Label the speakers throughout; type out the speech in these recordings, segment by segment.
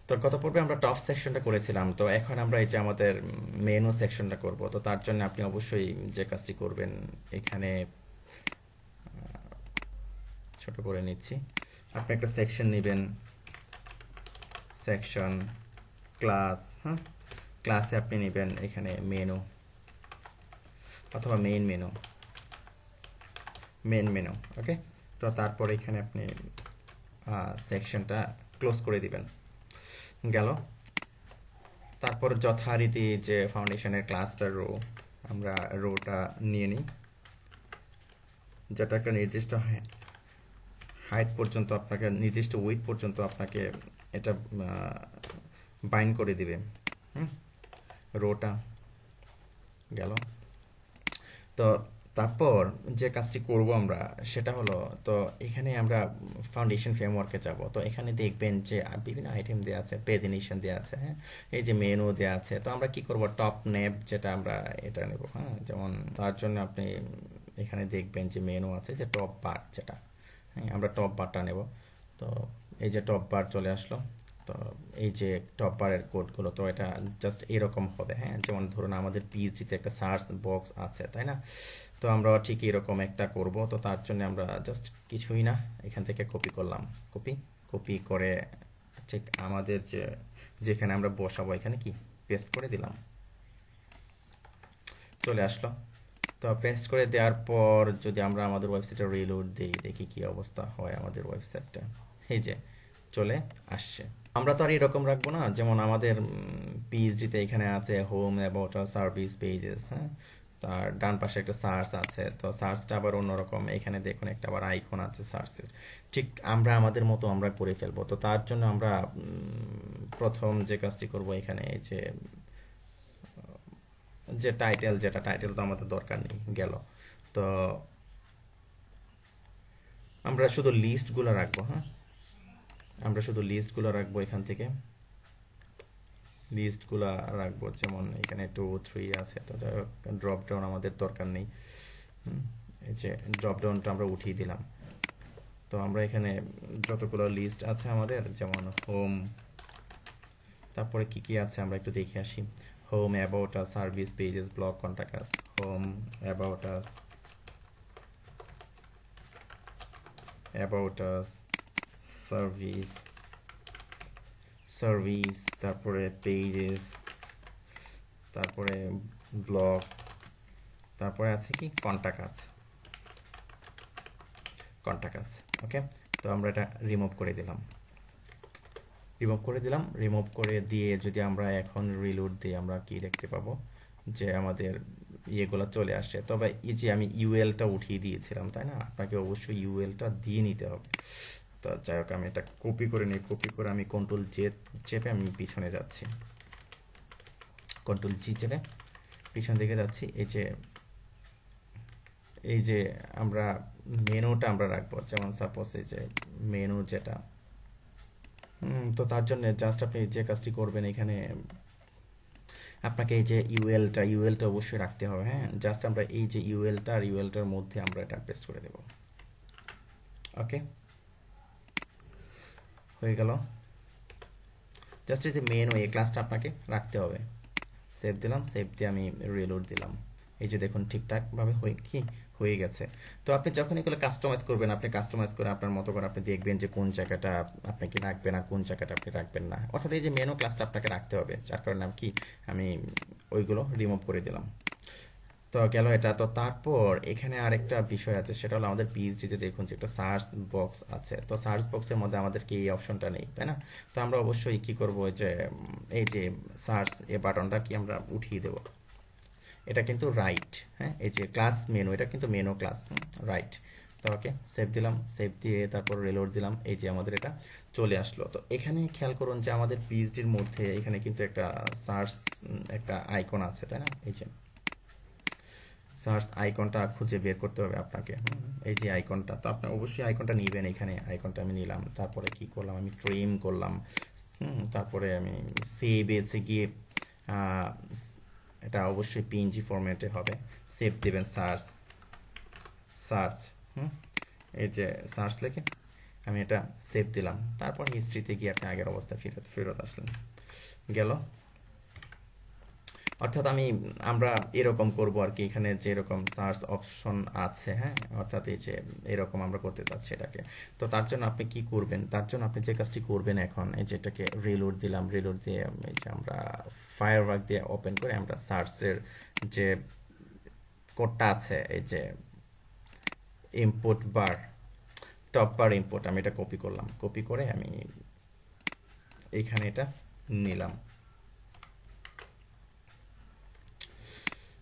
Speaker 1: তো গত পর্বে আমরা টপ সেকশনটা করেছিলাম, তো এখন আমরা এই যে আমাদের মেনু সেকশনটা করব। তো তার জন্য আপনি অবশ্যই যে কাজটি করবেন, এখানে ছোট করে নিচ্ছি। আপনি একটা সেকশন নেবেন, সেকশন ক্লাস, হ্যাঁ, ক্লাসে আপনি নেবেন এখানে মেনু অথবা মেন মেনু। ওকে, তো তারপরে এখানে আপনি সেকশনটা ক্লোজ করে দিবেন। গেল। তারপর যথারীতি যে ফাউন্ডেশনের ক্লাসটার রো, আমরা রোটা নিয়ে নিই, যেটা একটা নির্দিষ্ট হাইট পর্যন্ত আপনাকে, নির্দিষ্ট উইথ পর্যন্ত আপনাকে এটা বাইন্ড করে দিবে। হুম, রোটা গেল। তো তারপর যে কাজটি করব আমরা সেটা হলো, তো এখানে আমরা ফাউন্ডেশন ফ্রেমওয়ার্কে যাব। তো এখানে দেখবেন যে বিভিন্ন আইটেম দেওয়া আছে, পেজ ইনিশন দেওয়া আছে, হ্যাঁ, এই যে মেনু দেওয়া আছে। তো আমরা কি করব, টপ নেপ যেটা আমরা এটা নেব, হ্যাঁ, যেমন তার জন্য আপনি এখানে দেখবেন যে মেনু আছে, যে টপ বার যেটা, হ্যাঁ, আমরা টপ বারটা নেব। তো এই যে টপ বার চলে আসলো। তো এই যে টপ বারের কোডগুলো, তো এটা জাস্ট এরকম হবে, হ্যাঁ, যেমন ধরুন আমাদের পিএইচডিতে একটা সার্চ বক্স আছে, তাই না? তো আমরা ঠিক এরকম একটা করব। তো তার জন্য আমরা জাস্ট কিছুই না, এখান থেকে কপি করলাম, কপি কপি করে ঠিক আমাদের যে যেখানে আমরা বসাবো এখানে কি পেস্ট করে দিলাম, চলে আসলো। তো পেস্ট করে দেওয়ার পর যদি আমরা আমাদের ওয়েবসাইটে রিলোড দিই, দেখি কি অবস্থা হয় আমাদের ওয়েবসাইটটা। এই যে চলে আসছে। আমরা তো আর এরকম রাখবো না, যেমন আমাদের পিএইচডিতে এখানে আছে home, about us, service, pages, হ্যাঁ, তার ডান পাশে একটা সার্চ আছে। তো সার্চটা আবার অন্যরকম, এখানে দেখুন একটা আবার আইকন আছে সার্চের। ঠিক আমরা আমাদের মতো আমরা করে ফেলবো। তো তার জন্য আমরা প্রথম যে কাজটি করব, এখানে এই যে যে টাইটেল, যেটা টাইটেল তো আমাদের দরকার নেই, গেল। তো আমরা শুধু লিস্টগুলো রাখবো, হ্যাঁ, আমরা শুধু লিস্টগুলো রাখবো, এখান থেকে লিস্টগুলো রাখবো। যেমন এখানে 2 3 আছে, তো যাই হোক ড্রপ ডাউন আমাদের দরকার নেই। এই যে ড্রপ ডাউনটা আমরা উঠিয়ে দিলাম। তো আমরা এখানে যতগুলো লিস্ট আছে আমাদের, যেমন হোম, তারপরে কি কি আছে আমরা একটু দেখে আসি। Home, about us, service, pages, blog, contact us. Home, about us, about us, service, তারপরে পেজেস, তারপরে ব্লগ, তারপরে আছে কি কন্টাক্ট আছে, ওকে। তো আমরা এটা রিমুভ করে দিলাম, রিমুভ করে দিয়ে যদি আমরা এখন রিলোড দিই, আমরা কি দেখতে পাবো যে আমাদের ইয়েগুলো চলে আসছে। তবে এই যে আমি ইউএলটা উঠিয়ে দিয়েছিলাম, তাই না? আপনাকে অবশ্যই ইউএলটা দিয়ে নিতে হবে। তো যাই হোক, আমি এটা কপি করে নিই, কপি করে আমি কন্ট্রোল জে চেপে আমি পিছনে যাচ্ছি, কন্ট্রোল জি চেপে পিছন দিকে যাচ্ছি। এই যে আমরা মেনুটা আমরা রাখবো, যেমন সাপোজ এই যে মেনু যেটা, তো তার জন্য জাস্ট আপনি যে কাজটি করবেন, এখানে আপনাকে এই যে ইউএলটা অবশ্যই রাখতে হবে, হ্যাঁ। জাস্ট আমরা এই যে ইউএলটা আর ইউএলটার মধ্যে আমরা এটা পেস্ট করে দেব, ওকে, হয়ে গেল। জাস্ট এই যে মেনু, এই ক্লাসটা আপনাকে রাখতে হবে। সেভ দিলাম, সেভ দিয়ে আমি রিলোড দিলাম। এই যে দেখুন ঠিকঠাকভাবে হয়ে গেছে। তো আপনি যখন এগুলো কাস্টমাইজ করবেন, আপনি কাস্টমাইজ করে আপনার মতো করে আপনি দেখবেন যে কোন জায়গাটা আপনি কি রাখবেন আর কোন জায়গাটা আপনি রাখবেন না। অর্থাৎ এই যে মেনু ক্লাসটা আপনাকে রাখতে হবে, যার কারণে আমি ওইগুলো রিমুভ করে দিলাম। তো গেল এটা। তো তারপর এখানে আরেকটা বিষয় আছে, সেটা হলো আমাদের পিএইচডিতে দেখুন যে একটা সার্চ বক্স আছে। তো সার্চ বক্সের মধ্যে আমাদের কি এই অপশনটা নেই, তাই না? তো আমরা অবশ্যই কি করব, যে এই যে সার্চ এই বাটনটা কি আমরা উঠিয়ে দেব। এটা কিন্তু রাইট, হ্যাঁ, এই যে ক্লাস মেনু, এটা কিন্তু মেনু ক্লাস, রাইট। তো ওকে, সেভ দিলাম, সেভ দিয়ে তারপর রিলোড দিলাম। এই যে আমাদের এটা চলে আসলো। তো এখানে খেয়াল করুন যে আমাদের পিএইচডির মধ্যে এখানে কিন্তু একটা সার্চ একটা আইকন আছে, তাই না? এই যে সার্চ আইকনটা খুঁজে বের করতে হবে আপনাকে, এই যে আইকনটা। তো আপনি অবশ্যই আইকনটা নেবেন, এখানে আইকনটা আমি নিলাম। তারপরে কি করলাম, আমি ট্রিম করলাম, তারপরে আমি সেভ এসে গিয়ে এটা অবশ্যই পিএনজি ফরম্যাটে হবে। সেভ দেবেন, সার্চ, হুম, এই যে সার্চ লিখে আমি এটা সেভ দিলাম, তারপর হিস্ট্রিতে গিয়ে আপনি আগের অবস্থায় ফেরত আসলেন। গেল। অর্থাৎ আমরা এরকম করব আর কি, এখানে যে এরকম সার্চ অপশন আছে, হ্যাঁ, অর্থাৎ এই যে এরকম আমরা করতে চাচ্ছি এটাকে। তো তার জন্য আপনি কি করবেন, তার জন্য আপনি যে কাজটি করবেন এখন, এই যেটাকে রিলোড দিলাম, রিলোড দিয়ে এই যে আমরা ফায়ারওয়ার্ক দিয়ে ওপেন করে আমরা সার্চের যে কোডটা আছে, এই যে ইনপুট বার, টপ বার ইনপুট, আমি এটা কপি করলাম, কপি করে আমি এইখানে এটা নিলাম।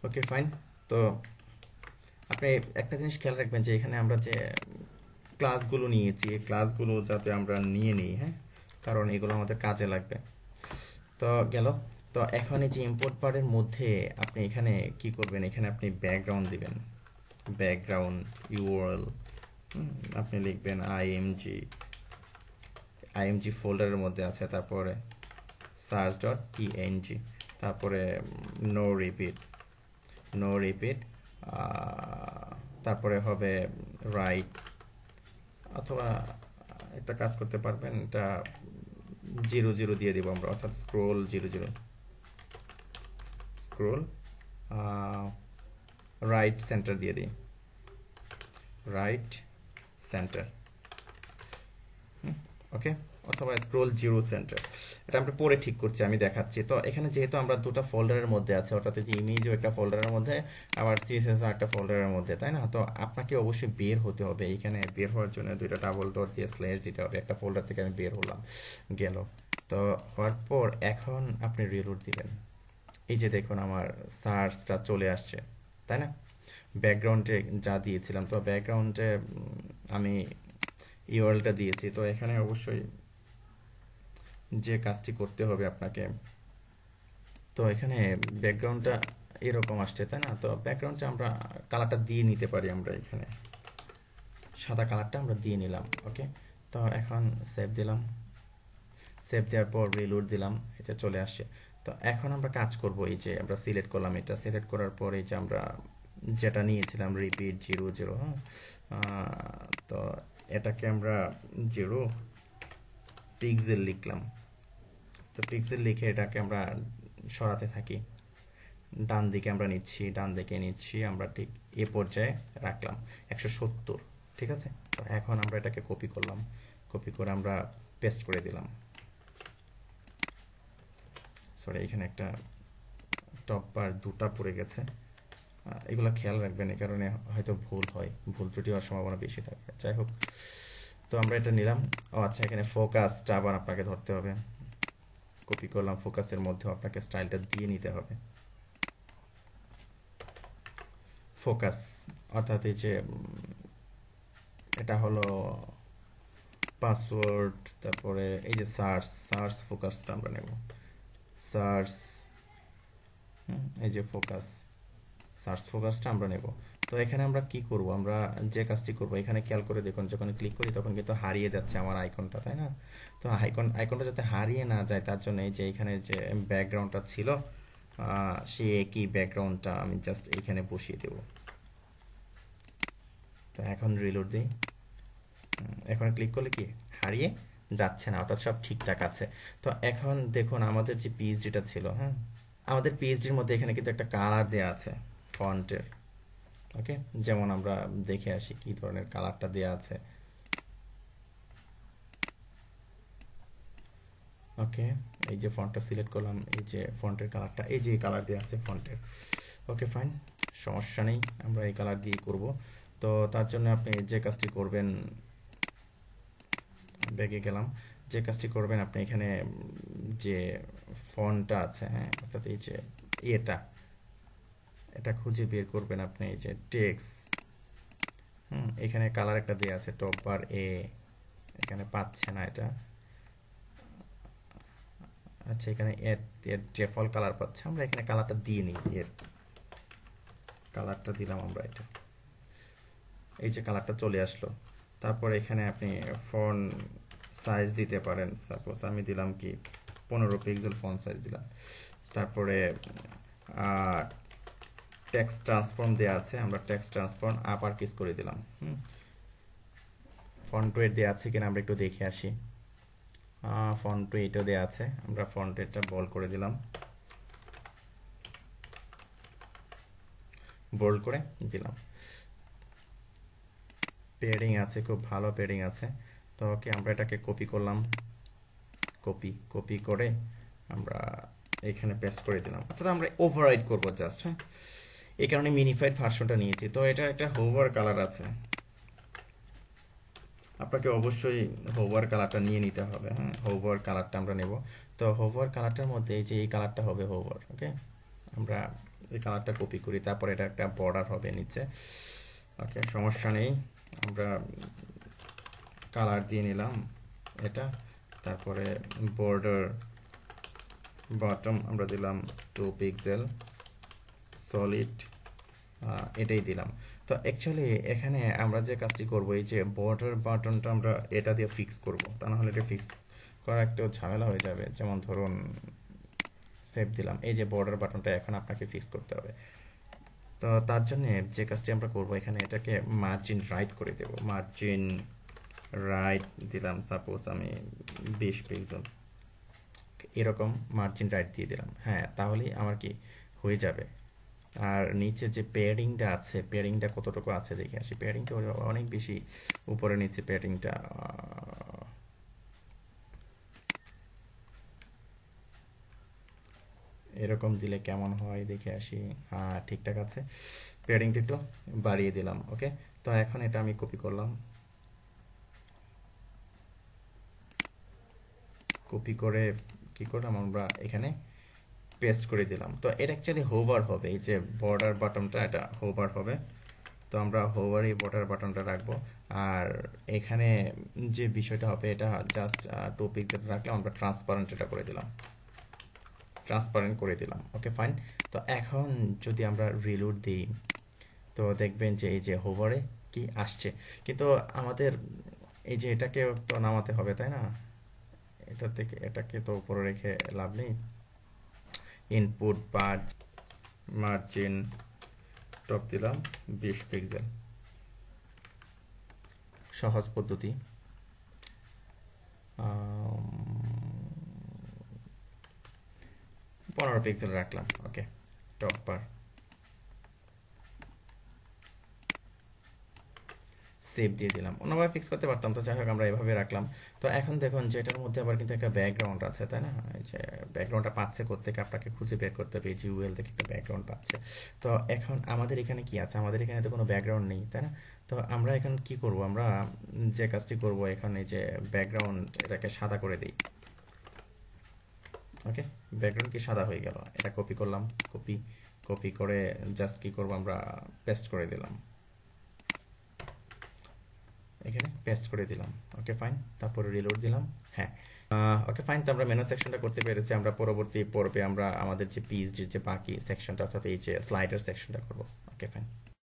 Speaker 1: Okay fine. তো আপনি একটা জিনিস খেয়াল রাখবেন যে এখানে আমরা যে ক্লাসগুলো নিয়েছি, এই ক্লাসগুলো যাতে আমরা নিয়ে নিই, হ্যাঁ, কারণ এগুলো আমাদের কাজে লাগবে। তো গেল। তো এখন এই যে ইম্পোর্ট বারের মধ্যে আপনি এখানে কি করবেন, এখানে আপনি ব্যাকগ্রাউন্ড দিবেন, ব্যাকগ্রাউন্ড ইউআরএল আপনি লিখবেন আইএমজি ফোল্ডারের মধ্যে আছে, তারপরে সার্চ ডট পিএনজি, তারপরে নো রিপিট, তারপরে হবে রাইট, অথবা একটা কাজ করতে পারবেন, এটা 00 দিয়ে দিব আমরা, অর্থাৎ স্ক্রোল 00, স্ক্রোল রাইট সেন্টার দিয়ে দিই, রাইট সেন্টার, ওকে, অথবা স্ক্রোল 0 সেন্টার। এটা আমরা পরে ঠিক করছি, আমি দেখাচ্ছি। তো এখানে যেহেতু আমরা দুটো ফোল্ডারের মধ্যে আছে, অর্থাৎ যে ইমেজও একটা ফোল্ডারের মধ্যে, আবার সিএসএসও একটা ফোল্ডারের মধ্যে, তাই না? তো আপনাকে অবশ্যই বের হতে হবে, এখানে বের হওয়ার জন্য দুইটা ডাবল ডট দিয়ে স্ল্যাশ দিতে হবে, একটা ফোল্ডার থেকে আমি বের হলাম, গেল। তো হওয়ার পর এখন আপনি রিলোড দিবেন, এই যে দেখুন আমার সার্চটা চলে আসছে, তাই না? ব্যাকগ্রাউন্ডে যা দিয়েছিলাম, তো ব্যাকগ্রাউন্ডে আমি ইউআরএলটা দিয়েছি। তো এখানে অবশ্যই যে কাজটি করতে হবে আপনাকে, তো এখানে ব্যাকগ্রাউন্ডটা এরকম আসছে, তাই না? তো ব্যাকগ্রাউন্ডটা আমরা কালারটা দিয়ে নিতে পারি, আমরা এখানে সাদা কালারটা আমরা দিয়ে নিলাম, ওকে। তো এখন সেভ দিলাম, সেভ দেওয়ার পর রিলোড দিলাম, এটা চলে আসছে। তো এখন আমরা কাজ করব, এই যে আমরা সিলেক্ট করলাম, এটা সিলেক্ট করার পর এই যে আমরা যেটা নিয়েছিলাম রিপিট 00, হ্যাঁ, তো এটাকে আমরা 0 পিক্সেল লিখলাম। তো পিক্সেল লিখে এটাকে আমরা সরাতে থাকি, ডান দিকে আমরা নিচ্ছি, ডান দিকে নিচ্ছি, আমরা ঠিক এ পর্যায়ে রাখলাম 170, ঠিক আছে। তো এখন আমরা এটাকে কপি করলাম, কপি করে আমরা পেস্ট করে দিলাম। সরি, এখানে একটা টপ বার দুটা পড়ে গেছে, এগুলো খেয়াল রাখবেন, এই কারণে হয়তো ভুল হয়, ভুল ত্রুটি হওয়ার সম্ভাবনা বেশি থাকে। যাই হোক, তো আমরা এটা নিলাম। ও আচ্ছা, এখানে ফোকাসটা আবার আপনাকে ধরতে হবে, কপি করলাম, ফোকাসের মধ্যেও আপনাকে স্টাইলটা দিয়ে নিতে হবে। ফোকাস অর্থাৎ এই যে এটা হলো পাসওয়ার্ড, তারপরে এই যে সার্চ ফোকাসটা আমরা নেব, সার্চ, এই যে সার্চ ফোকাসটা আমরা নেব। তো এখানে আমরা কি করব, আমরা যে কাজটি করব, এখানে খেয়াল করে দেখুন, যখন ক্লিক করি তখন কিন্তু হারিয়ে যাচ্ছে আমার আইকনটা, তাই না? তো আইকনটা যাতে হারিয়ে না যায়, তার জন্য এই যে এখানে যে ব্যাকগ্রাউন্ডটা ছিল, সেই একই ব্যাকগ্রাউন্ডটা আমি জাস্ট এইখানে বসিয়ে দেব। তো এখন রিলোড দিই, এখন ক্লিক করলে কি হারিয়ে যাচ্ছে না, অর্থাৎ সব ঠিকঠাক আছে। তো এখন দেখুন আমাদের যে পিএইচডিটা ছিল, হ্যাঁ, আমাদের পিএইচডির মধ্যে এখানে কিন্তু একটা কালার দেওয়া আছে ফন্টের, ওকে, যেমন আমরা দেখে আসি কি ধরনের কালারটা দেওয়া আছে। ওকে, এই যে ফন্টটা সিলেক্ট করলাম, এই যে ফন্টের কালারটা, এই যে কালার দেওয়া আছে ফন্টের, ওকে ফাইন, সমস্যা নেই, আমরা এই কালার দিয়ে করব। তো তার জন্য আপনি যে কাজটি করবেন, ব্যাগে গেলাম, যে কাজটি করবেন আপনি এখানে যে ফন্টটা আছে, হ্যাঁ, অর্থাৎ এই যে এটা খুঁজে বের করবেন আপনি, এই যে টেক্সট, এখানে কালার একটা দেওয়া আছে টপ বার এ, এখানে পাচ্ছে না এটা, আচ্ছা, এখানে এর ডিফল্ট কালার পাচ্ছে, আমরা এখানে কালারটা দিয়ে নিই, এর কালারটা দিলাম আমরা, এটা এই যে কালারটা চলে আসলো। তারপর এখানে আপনি ফন্ট সাইজ দিতে পারেন, সাপোজ আমি দিলাম কি 15 পিক্সেল ফন্ট সাইজ দিলাম। তারপরে টেক্সট ট্রান্সফর্ম দেওয়া আছে, আমরা টেক্সট ট্রান্সফর্ম আপার কেস করে দিলাম, ফন্ট ওয়েট দেওয়া আছে কিনা আমরা একটু দেখে আসি। ফন্ট ওয়েটও দেওয়া আছে, আমরা ফন্ট ওয়েটটা বোল্ড করে দিলাম, বোল্ড করে দিলাম। পেডিং আছে, খুব ভালো পেডিং আছে। তো ওকে, আমরা এটাকে কপি করলাম, কপি করে আমরা এখানে পেস্ট করে দিলাম, অর্থাৎ আমরা ওভাররাইড করবো জাস্ট। হ্যাঁ, এই কারণে মিনিফাইড ভার্সনটা নিয়েছি। তো এটা একটা হোভার কালার আছে, আপনাকে অবশ্যই হোভার কালারটা নিয়ে নিতে হবে। হ্যাঁ, হোভার কালারটা আমরা নেব। তো হোভার কালারটার মধ্যে এই যে এই কালারটা হবে হোভার। ওকে, আমরা এই কালারটা কপি করি, তারপর এটা একটা বর্ডার হবে নিচে। ওকে, সমস্যা নেই, আমরা কালার দিয়ে নিলাম এটা। তারপরে বর্ডার বটম আমরা দিলাম 2 পিক্সেল সলিড, এটাই দিলাম। তো অ্যাকচুয়ালি এখানে আমরা যে কাজটি করব, এই যে বর্ডার বাটনটা আমরা এটা দিয়ে ফিক্স করব, তা না হলে এটা ফিক্স করা একটু ঝামেলা হয়ে যাবে। যেমন ধরুন সেভ দিলাম, এই যে বর্ডার বাটনটা এখন আপনাকে ফিক্স করতে হবে। তো তার জন্য যে কাজটি আমরা করব, এখানে এটাকে মার্জিন রাইট করে দেব, মার্জিন রাইট দিলাম, সাপোজ আমি 20 পিক্সেল, এরকম মার্জিন রাইট দিয়ে দিলাম। হ্যাঁ, তাহলেই আমার কি হয়ে যাবে। আর নিচে যে প্যাডিংটা আছে, প্যাডিংটা কতটুকু আছে দেখে আসি। প্যাডিংটা অনেক বেশি উপরে নিচে প্যাডিংটা, এরকম দিলে কেমন হয় দেখে আসি। হ্যাঁ, ঠিকঠাক আছে, প্যাডিংটা একটু বাড়িয়ে দিলাম। ওকে, তো এখন এটা আমি কপি করলাম, কপি করে কি করলাম আমরা এখানে পেস্ট করে দিলাম। তো এটা অ্যাকচুয়ালি হোভার হবে, এই যে বর্ডার বাটনটা এটা হোভার হবে। তো আমরা হোভার এই বর্ডার বাটনটা রাখবো। আর এখানে যে বিষয়টা হবে, এটা জাস্ট 2 পিক্সেল রাখলাম, আমরা ট্রান্সপারেন্ট এটা করে দিলাম, ট্রান্সপারেন্ট করে দিলাম। ওকে, ফাইন। তো এখন যদি আমরা রিলোড দিই, তো দেখবেন যে এই যে হোভারে কি আসছে, কিন্তু আমাদের এই যে এটাকে তো নামাতে হবে, তাই না? এটা থেকে এটাকে তো উপরে রেখে লাভ নেই। ইনপুট পার্ট মার্জিন টপ দিলাম 20 পিক্সেল, সহজ পদ্ধতি। 15 পিক্সেল রাখলাম। ওকে, টপ বার সেভ দিয়ে দিলাম। অন্যভাবে ফিক্স করতে পারতাম, তো যাই হোক আমরা এভাবে রাখলাম। তো এখন দেখুন যে এটার মধ্যে আবার কিন্তু একটা ব্যাকগ্রাউন্ড আছে, তাই না? এই যে ব্যাকগ্রাউন্ডটা পাচ্ছে কোত্থেকে, আপনাকে খুঁজে বের করতে হবে। এই যে ইউএল থেকে একটা ব্যাকগ্রাউন্ড পাচ্ছে। তো এখন আমাদের এখানে কি আছে, আমাদের এখানে তো কোনো ব্যাকগ্রাউন্ড নেই, তাই না? তো আমরা এখন কি করব, আমরা যে কাজটি করব, এখানে যে ব্যাকগ্রাউন্ড এটাকে সাদা করে দিই। ওকে, ব্যাকগ্রাউন্ড কি সাদা হয়ে গেল, এটা কপি করলাম, কপি করে জাস্ট কি করব, আমরা পেস্ট করে দিলাম, এখানে পেস্ট করে দিলাম। ওকে, ফাইন। তারপরে রিলোড দিলাম। হ্যাঁ, ওকে, ফাইন। তো আমরা মেনু সেকশনটা করতে পেরেছি। আমরা পরবর্তী পর্বে আমরা আমাদের যে পিএইচডির যে বাকি সেকশনটা, অর্থাৎ এই যে স্লাইডার সেকশনটা করব। ওকে, ফাইন।